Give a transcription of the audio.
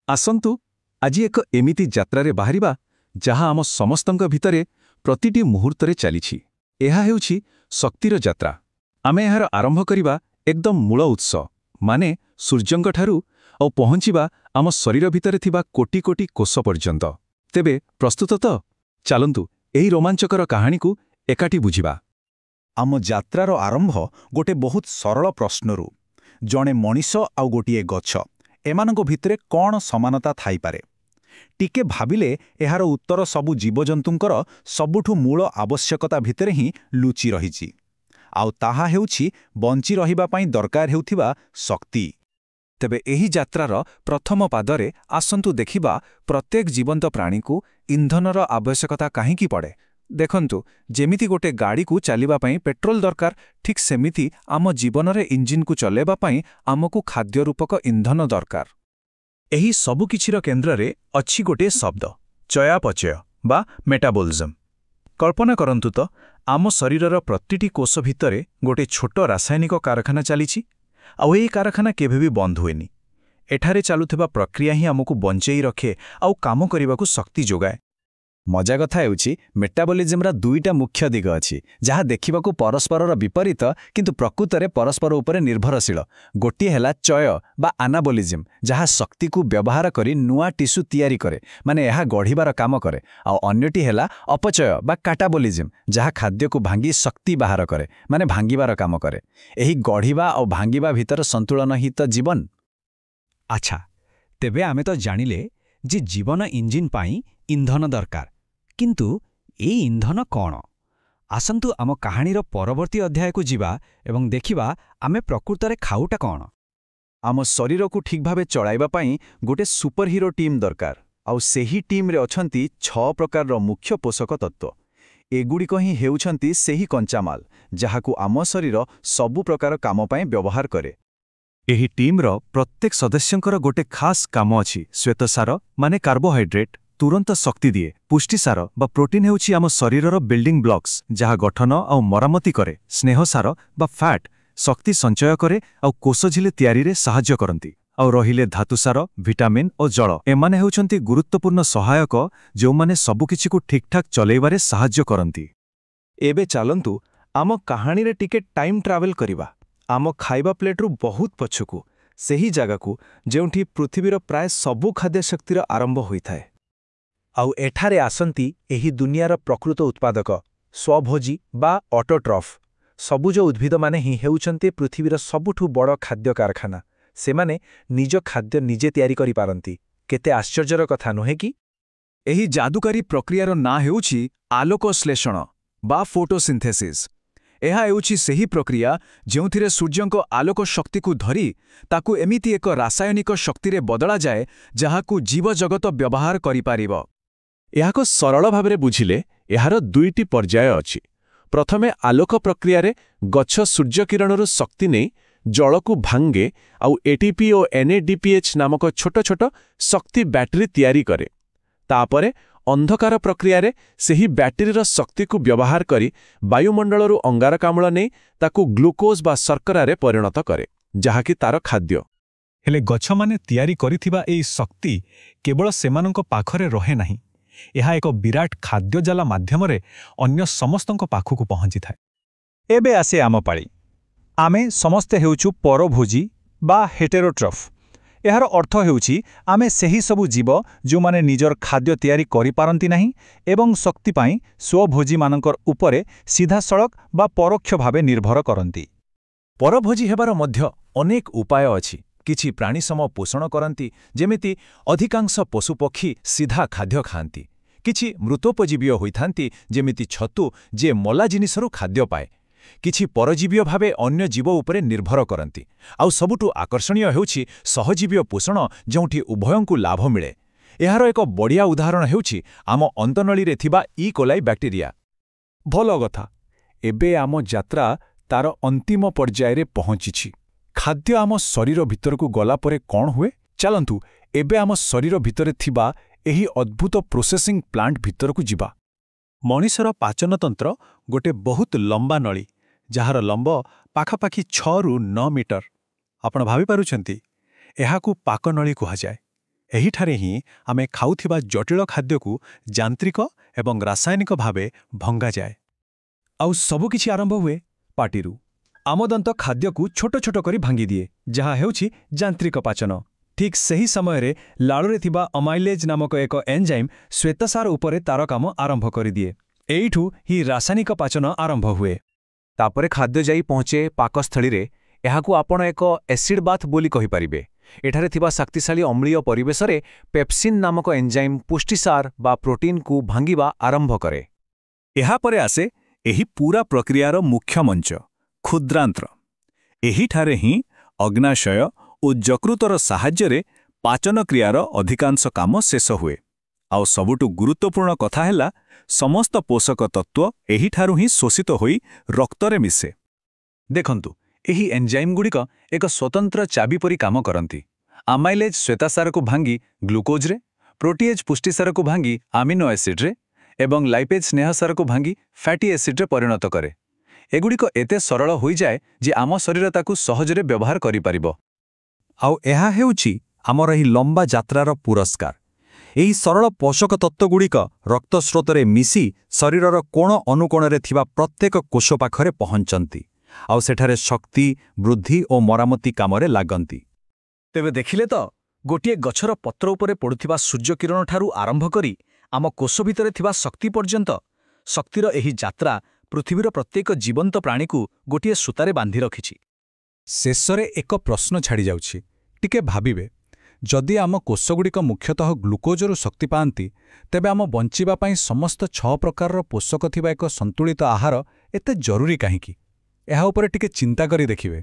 ଆସନ୍ତୁ ଆଜି ଏକ ଏମିତି ଯାତ୍ରାରେ ବାହାରିବା ଯାହା ଆମ ସମସ୍ତଙ୍କ ଭିତରେ ପ୍ରତିଟି ମୁହୂର୍ତ୍ତରେ ଚାଲିଛି। ଏହା ହେଉଛି ଶକ୍ତିର ଯାତ୍ରା। ଆମେ ଏହାର ଆରମ୍ଭ କରିବା ଏକଦମ ମୂଳ ଉତ୍ସ ମାନେ ସୂର୍ଯ୍ୟଙ୍କଠାରୁ ଆଉ ପହଞ୍ଚିବା ଆମ ଶରୀର ଭିତରେ ଥିବା କୋଟି କୋଟି କୋଷ ପର୍ଯ୍ୟନ୍ତ। ତେବେ ପ୍ରସ୍ତୁତ ତ? ଚାଲନ୍ତୁ ଏହି ରୋମାଞ୍ଚକର କାହାଣୀକୁ ଏକାଠି ବୁଝିବା। ଆମ ଯାତ୍ରାର ଆରମ୍ଭ ଗୋଟେ ବହୁତ ସରଳ ପ୍ରଶ୍ନରୁ। ଜଣେ ମଣିଷ ଆଉ ଗୋଟିଏ ଗଛ, ଏମାନଙ୍କ ଭିତରେ କ'ଣ ସମାନତା ଥାଇପାରେ? ଟିକେ ଭାବିଲେ ଏହାର ଉତ୍ତର ସବୁ ଜୀବଜନ୍ତୁଙ୍କର ସବୁଠୁ ମୂଳ ଆବଶ୍ୟକତା ଭିତରେ ହିଁ ଲୁଚି ରହିଛି। ଆଉ ତାହା ହେଉଛି ବଞ୍ଚି ରହିବା ପାଇଁ ଦରକାର ହେଉଥିବା ଶକ୍ତି। ତେବେ ଏହି ଯାତ୍ରାର ପ୍ରଥମ ପାଦରେ ଆସନ୍ତୁ ଦେଖିବା ପ୍ରତ୍ୟେକ ଜୀବନ୍ତ ପ୍ରାଣୀକୁ ଇନ୍ଧନର ଆବଶ୍ୟକତା କାହିଁକି ପଡ଼େ। ଦେଖନ୍ତୁ, ଯେମିତି ଗୋଟେ ଗାଡ଼ିକୁ ଚାଲିବା ପାଇଁ ପେଟ୍ରୋଲ ଦରକାର, ଠିକ୍ ସେମିତି ଆମ ଜୀବନରେ ଇଞ୍ଜିନକୁ ଚଲାଇବା ପାଇଁ ଆମକୁ ଖାଦ୍ୟ ରୂପକ ଇନ୍ଧନ ଦରକାର। ଏହି ସବୁକିଛିର କେନ୍ଦ୍ରରେ ଅଛି ଗୋଟିଏ ଶବ୍ଦ, ଚୟାପଚୟ ବା ମେଟାବୋଲିଜମ୍। କଳ୍ପନା କରନ୍ତୁ ତ, ଆମ ଶରୀରର ପ୍ରତିଟି କୋଷ ଭିତରେ ଗୋଟେ ଛୋଟ ରାସାୟନିକ କାରଖାନା ଚାଲିଛି, ଆଉ ଏହି କାରଖାନା କେବେ ବି ବନ୍ଦ ହୁଏନି। ଏଠାରେ ଚାଲୁଥିବା ପ୍ରକ୍ରିୟା ହିଁ ଆମକୁ ବଞ୍ଚେଇ ରଖେ ଆଉ କାମ କରିବାକୁ ଶକ୍ତି ଯୋଗାଏ। ମଜା କଥା ହେଉଛି, ମେଟାବୋଲିଜିମ୍ର ଦୁଇଟା ମୁଖ୍ୟ ଦିଗ ଅଛି, ଯାହା ଦେଖିବାକୁ ପରସ୍ପରର ବିପରୀତ କିନ୍ତୁ ପ୍ରକୃତରେ ପରସ୍ପର ଉପରେ ନିର୍ଭରଶୀଳ। ଗୋଟିଏ ହେଲା ଚୟ ବା ଆନାବୋଲିଜିମ୍, ଯାହା ଶକ୍ତିକୁ ବ୍ୟବହାର କରି ନୂଆ ଟିସ୍ୟୁ ତିଆରି କରେ, ମାନେ ଏହା ଗଢ଼ିବାର କାମ କରେ। ଆଉ ଅନ୍ୟଟି ହେଲା ଅପଚୟ ବା କାଟାବୋଲିଜିମ୍, ଯାହା ଖାଦ୍ୟକୁ ଭାଙ୍ଗି ଶକ୍ତି ବାହାର କରେ, ମାନେ ଭାଙ୍ଗିବାର କାମ କରେ। ଏହି ଗଢ଼ିବା ଆଉ ଭାଙ୍ଗିବା ଭିତରେ ସନ୍ତୁଳନ ହିଁ ତ ଜୀବନ। ଆଚ୍ଛା, ତେବେ ଆମେ ତ ଜାଣିଲେ ଯେ ଜୀବନ ଇଞ୍ଜିନ ପାଇଁ ଇନ୍ଧନ ଦରକାର, କିନ୍ତୁ ଏଇ ଇନ୍ଧନ କ'ଣ? ଆସନ୍ତୁ ଆମ କାହାଣୀର ପରବର୍ତ୍ତୀ ଅଧ୍ୟାୟକୁ ଯିବା ଏବଂ ଦେଖିବା ଆମେ ପ୍ରକୃତରେ ଖାଉଟା କ'ଣ। ଆମ ଶରୀରକୁ ଠିକ୍ ଭାବେ ଚଳାଇବା ପାଇଁ ଗୋଟେ ସୁପରହିରୋ ଟିମ୍ ଦରକାର, ଆଉ ସେହି ଟିମ୍ରେ ଅଛନ୍ତି 6 ପ୍ରକାରର ମୁଖ୍ୟ ପୋଷକ ତତ୍ତ୍ୱ। ଏଗୁଡ଼ିକ ହିଁ ହେଉଛନ୍ତି ସେହି କଞ୍ଚାମାଲ ଯାହାକୁ ଆମ ଶରୀର ସବୁ ପ୍ରକାର କାମ ପାଇଁ ବ୍ୟବହାର କରେ। ଏହି ଟିମ୍ର ପ୍ରତ୍ୟେକ ସଦସ୍ୟଙ୍କର ଗୋଟେ ଖାସ୍ କାମ ଅଛି। ଶ୍ୱେତସାର ମାନେ କାର୍ବୋହାଇଡ୍ରେଟ୍ ତୁରନ୍ତ ଶକ୍ତି ଦିଏ। ପୁଷ୍ଟିସାର ବା ପ୍ରୋଟିନ୍ ହେଉଛି ଆମ ଶରୀରର ବିଲ୍ଡିଂ ବ୍ଲକ୍ସ, ଯାହା ଗଠନ ଆଉ ମରାମତି କରେ। ସ୍ନେହସାର ବା ଫ୍ୟାଟ୍ ଶକ୍ତି ସଞ୍ଚୟ କରେ ଆଉ କୋଷଝିଲି ତିଆରିରେ ସାହାଯ୍ୟ କରନ୍ତି। ଆଉ ରହିଲେ ଧାତୁସାର, ଭିଟାମିନ୍ ଓ ଜଳ। ଏମାନେ ହେଉଛନ୍ତି ଗୁରୁତ୍ୱପୂର୍ଣ୍ଣ ସହାୟକ, ଯେଉଁମାନେ ସବୁକିଛିକୁ ଠିକ୍ଠାକ୍ ଚଲେଇବାରେ ସାହାଯ୍ୟ କରନ୍ତି। ଏବେ ଚାଲନ୍ତୁ ଆମ କାହାଣୀରେ ଟିକେ ଟାଇମ୍ ଟ୍ରାଭେଲ୍ କରିବା। ଆମ ଖାଇବା ପ୍ଲେଟ୍ରୁ ବହୁତ ପଛକୁ, ସେହି ଜାଗାକୁ ଯେଉଁଠି ପୃଥିବୀର ପ୍ରାୟ ସବୁ ଖାଦ୍ୟଶକ୍ତିର ଆରମ୍ଭ ହୋଇଥାଏ। ଆଉ ଏଠାରେ ଆସନ୍ତି ଏହି ଦୁନିଆର ପ୍ରକୃତ ଉତ୍ପାଦକ, ସ୍ୱଭୋଜୀ ବା ଅଟୋଟ୍ରଫ୍। ସବୁଜ ଉଦ୍ଭିଦମାନେ ହିଁ ହେଉଛନ୍ତି ପୃଥିବୀର ସବୁଠୁ ବଡ଼ ଖାଦ୍ୟ କାରଖାନା। ସେମାନେ ନିଜ ଖାଦ୍ୟ ନିଜେ ତିଆରି କରିପାରନ୍ତି। କେତେ ଆଶ୍ଚର୍ଯ୍ୟର କଥା ନୁହେଁ କି? ଏହି ଯାଦୁକାରୀ ପ୍ରକ୍ରିୟାର ନାଁ ହେଉଛି ଆଲୋକଶ୍ଳେଷଣ ବା ଫୋଟୋସିନ୍ଥେସିସ୍। ଏହା ହେଉଛି ସେହି ପ୍ରକ୍ରିୟା ଯେଉଁଥିରେ ସୂର୍ଯ୍ୟଙ୍କ ଆଲୋକ ଶକ୍ତିକୁ ଧରି ତାକୁ ଏମିତି ଏକ ରାସାୟନିକ ଶକ୍ତିରେ ବଦଳାଯାଏ ଯାହାକୁ ଜୀବଜଗତ ବ୍ୟବହାର କରିପାରିବ। ଏହାକୁ ସରଳ ଭାବରେ ବୁଝିଲେ ଏହାର ଦୁଇଟି ପର୍ଯ୍ୟାୟ ଅଛି। ପ୍ରଥମେ ଆଲୋକ ପ୍ରକ୍ରିୟାରେ ଗଛ ସୂର୍ଯ୍ୟକିରଣରୁ ଶକ୍ତି ନେଇ ଜଳକୁ ଭାଙ୍ଗେ ଆଉ ଏଟିପି ଓ NADPH ନାମକ ଛୋଟ ଛୋଟ ଶକ୍ତି ବ୍ୟାଟେରୀ ତିଆରି କରେ। ତାପରେ ଅନ୍ଧକାର ପ୍ରକ୍ରିୟାରେ ସେହି ବ୍ୟାଟେରୀର ଶକ୍ତିକୁ ବ୍ୟବହାର କରି ବାୟୁମଣ୍ଡଳରୁ ଅଙ୍ଗାରକାମ୍ଳ ନେଇ ତାକୁ ଗ୍ଲୁକୋଜ୍ ବା ଶର୍କରାରେ ପରିଣତ କରେ, ଯାହାକି ତାର ଖାଦ୍ୟ। ହେଲେ ଗଛମାନେ ତିଆରି କରିଥିବା ଏହି ଶକ୍ତି କେବଳ ସେମାନଙ୍କ ପାଖରେ ରହେ ନାହିଁ। ଏହା ଏକ ବିରାଟ ଖାଦ୍ୟଜାଲ ମାଧ୍ୟମରେ ଅନ୍ୟ ସମସ୍ତଙ୍କ ପାଖକୁ ପହଞ୍ଚିଥାଏ। ଏବେ ଆସେ ଆମ ପାଳି। ଆମେ ସମସ୍ତେ ହେଉଛୁ ପରଭୋଜୀ ବା ହେଟେରୋଟ୍ରଫ୍। ଏହାର ଅର୍ଥ ହେଉଛି ଆମେ ସେହି ସବୁ ଜୀବ ଯେଉଁମାନେ ନିଜର ଖାଦ୍ୟ ତିଆରି କରିପାରନ୍ତି ନାହିଁ ଏବଂ ଶକ୍ତି ପାଇଁ ସ୍ୱଭୋଜୀମାନଙ୍କ ଉପରେ ସିଧାସଳଖ ବା ପରୋକ୍ଷ ଭାବେ ନିର୍ଭର କରନ୍ତି। ପରଭୋଜୀ ହେବାର ମଧ୍ୟ ଅନେକ ଉପାୟ ଅଛି। କିଛି ପ୍ରାଣୀ ସମ ପୋଷଣ କରନ୍ତି, ଯେମିତି ଅଧିକାଂଶ ପଶୁପକ୍ଷୀ ସିଧା ଖାଦ୍ୟ ଖାଆନ୍ତି। କିଛି ମୃତୋପଜୀବୀୟ ହୋଇଥାନ୍ତି, ଯେମିତି ଛତୁ, ଯିଏ ମଲା ଜିନିଷରୁ ଖାଦ୍ୟ ପାଏ। କିଛି ପରଜୀବୀୟ ଭାବେ ଅନ୍ୟ ଜୀବ ଉପରେ ନିର୍ଭର କରନ୍ତି। ଆଉ ସବୁଠୁ ଆକର୍ଷଣୀୟ ହେଉଛି ସହଜୀବୀୟ ପୋଷଣ, ଯେଉଁଠି ଉଭୟଙ୍କୁ ଲାଭ ମିଳେ। ଏହାର ଏକ ବଢ଼ିଆ ଉଦାହରଣ ହେଉଛି ଆମ ଅନ୍ତନଳୀରେ ଥିବା କୋଲାଇ ବ୍ୟାକ୍ଟେରିଆ। ଭଲ କଥା। ଏବେ ଆମ ଯାତ୍ରା ତାର ଅନ୍ତିମ ପର୍ଯ୍ୟାୟରେ ପହଞ୍ଚିଛି। ଖାଦ୍ୟ ଆମ ଶରୀର ଭିତରକୁ ଗଲା ପରେ କ'ଣ ହୁଏ? ଚାଲନ୍ତୁ ଏବେ ଆମ ଶରୀର ଭିତରେ ଥିବା ଏହି ଅଦ୍ଭୁତ ପ୍ରୋସେସିଂ ପ୍ଲାଣ୍ଟ ଭିତରକୁ ଯିବା। ମଣିଷର ପାଚନତନ୍ତ୍ର ଗୋଟେ ବହୁତ ଲମ୍ବା ନଳୀ, ଯାହାର ଲମ୍ବ ପାଖାପାଖି 6ରୁ 9 ମିଟର। ଆପଣ ଭାବିପାରୁଛନ୍ତି? ଏହାକୁ ପାକନଳୀ କୁହାଯାଏ। ଏହିଠାରେ ହିଁ ଆମେ ଖାଉଥିବା ଜଟିଳ ଖାଦ୍ୟକୁ ଯାନ୍ତ୍ରିକ ଏବଂ ରାସାୟନିକ ଭାବେ ଭଙ୍ଗାଯାଏ। ଆଉ ସବୁକିଛି ଆରମ୍ଭ ହୁଏ ପାଟିରୁ। ଆମ ଦନ୍ତ ଖାଦ୍ୟକୁ ଛୋଟ ଛୋଟ କରି ଭାଙ୍ଗିଦିଏ, ଯାହା ହେଉଛି ଯାନ୍ତ୍ରିକ ପାଚନ। ଠିକ୍ ସେହି ସମୟରେ ଲାଳରେ ଥିବା ଅମାଇଲେଜ୍ ନାମକ ଏକ ଏନ୍ଜାଇମ୍ ଶ୍ୱେତସାର ଉପରେ ତାର କାମ ଆରମ୍ଭ କରିଦିଏ। ଏଇଠୁ ହିଁ ରାସାୟନିକ ପାଚନ ଆରମ୍ଭ ହୁଏ। ତାପରେ ଖାଦ୍ୟ ଯାଇ ପହଞ୍ଚେ ପାକସ୍ଥଳୀରେ। ଏହାକୁ ଆପଣ ଏକ ଏସିଡ୍ ବାଥ୍ ବୋଲି କହିପାରିବେ। ଏଠାରେ ଥିବା ଶକ୍ତିଶାଳୀ ଅମ୍ଳୀୟ ପରିବେଶରେ ପେପ୍ସିନ୍ ନାମକ ଏନ୍ଜାଇମ୍ ପୁଷ୍ଟିସାର ବା ପ୍ରୋଟିନ୍କୁ ଭାଙ୍ଗିବା ଆରମ୍ଭ କରେ। ଏହାପରେ ଆସେ ଏହି ପୂରା ପ୍ରକ୍ରିୟାର ମୁଖ୍ୟ ମଞ୍ଚ, କ୍ଷୁଦ୍ରାନ୍ତ୍ର। ଏହିଠାରେ ହିଁ ଅଗ୍ନାଶୟ ଓ ଯକୃତର ସାହାଯ୍ୟରେ ପାଚନ କ୍ରିୟାର ଅଧିକାଂଶ କାମ ଶେଷ ହୁଏ। ଆଉ ସବୁଠୁ ଗୁରୁତ୍ୱପୂର୍ଣ୍ଣ କଥା ହେଲା, ସମସ୍ତ ପୋଷକ ତତ୍ତ୍ୱ ଏହିଠାରୁ ହିଁ ଶୋଷିତ ହୋଇ ରକ୍ତରେ ମିଶେ। ଦେଖନ୍ତୁ, ଏହି ଏନ୍ଜାଇମ୍ଗୁଡ଼ିକ ଏକ ସ୍ୱତନ୍ତ୍ର ଚାବି ପରି କାମ କରନ୍ତି। ଆମାଇଲେଜ୍ ଶ୍ୱେତସାରକୁ ଭାଙ୍ଗି ଗ୍ଲୁକୋଜ୍ରେ, ପ୍ରୋଟିଏଜ୍ ପୁଷ୍ଟିସାରକୁ ଭାଙ୍ଗି ଆମିନୋ ଏସିଡ୍ରେ ଏବଂ ଲାଇପେଜ୍ ସ୍ନେହସାରକୁ ଭାଙ୍ଗି ଫ୍ୟାଟି ଏସିଡ୍ରେ ପରିଣତ କରେ। ଏଗୁଡ଼ିକ ଏତେ ସରଳ ହୋଇଯାଏ ଯେ ଆମ ଶରୀର ତାକୁ ସହଜରେ ବ୍ୟବହାର କରିପାରିବ। ଆଉ ଏହା ହେଉଛି ଆମର ଏହି ଲମ୍ବା ଯାତ୍ରାର ପୁରସ୍କାର। ଏହି ସରଳ ପୋଷକ ତତ୍ତ୍ୱଗୁଡ଼ିକ ରକ୍ତସ୍ରୋତରେ ମିଶି ଶରୀରର କୋଣ ଅନୁକୋଣରେ ଥିବା ପ୍ରତ୍ୟେକ କୋଷ ପାଖରେ ପହଞ୍ଚନ୍ତି, ଆଉ ସେଠାରେ ଶକ୍ତି, ବୃଦ୍ଧି ଓ ମରାମତି କାମରେ ଲାଗନ୍ତି। ତେବେ ଦେଖିଲେ ତ, ଗୋଟିଏ ଗଛର ପତ୍ର ଉପରେ ପଡ଼ୁଥିବା ସୂର୍ଯ୍ୟକିରଣଠାରୁ ଆରମ୍ଭ କରି ଆମ କୋଷ ଭିତରେ ଥିବା ଶକ୍ତି ପର୍ଯ୍ୟନ୍ତ, ଶକ୍ତିର ଏହି ଯାତ୍ରା ପୃଥିବୀର ପ୍ରତ୍ୟେକ ଜୀବନ୍ତ ପ୍ରାଣୀକୁ ଗୋଟିଏ ସୂତାରେ ବାନ୍ଧି ରଖିଛି। ଶେଷରେ ଏକ ପ୍ରଶ୍ନ ଛାଡ଼ିଯାଉଛି। ଟିକେ ଭାବିବେ, ଯଦି ଆମ କୋଷଗୁଡ଼ିକ ମୁଖ୍ୟତଃ ଗ୍ଲୁକୋଜରୁ ଶକ୍ତି ପାଆନ୍ତି, ତେବେ ଆମ ବଞ୍ଚିବା ପାଇଁ ସମସ୍ତ 6 ପ୍ରକାରର ପୋଷକ ଥିବା ଏକ ସନ୍ତୁଳିତ ଆହାର ଏତେ ଜରୁରୀ କାହିଁକି? ଏହା ଉପରେ ଟିକେ ଚିନ୍ତା କରି ଦେଖିବେ।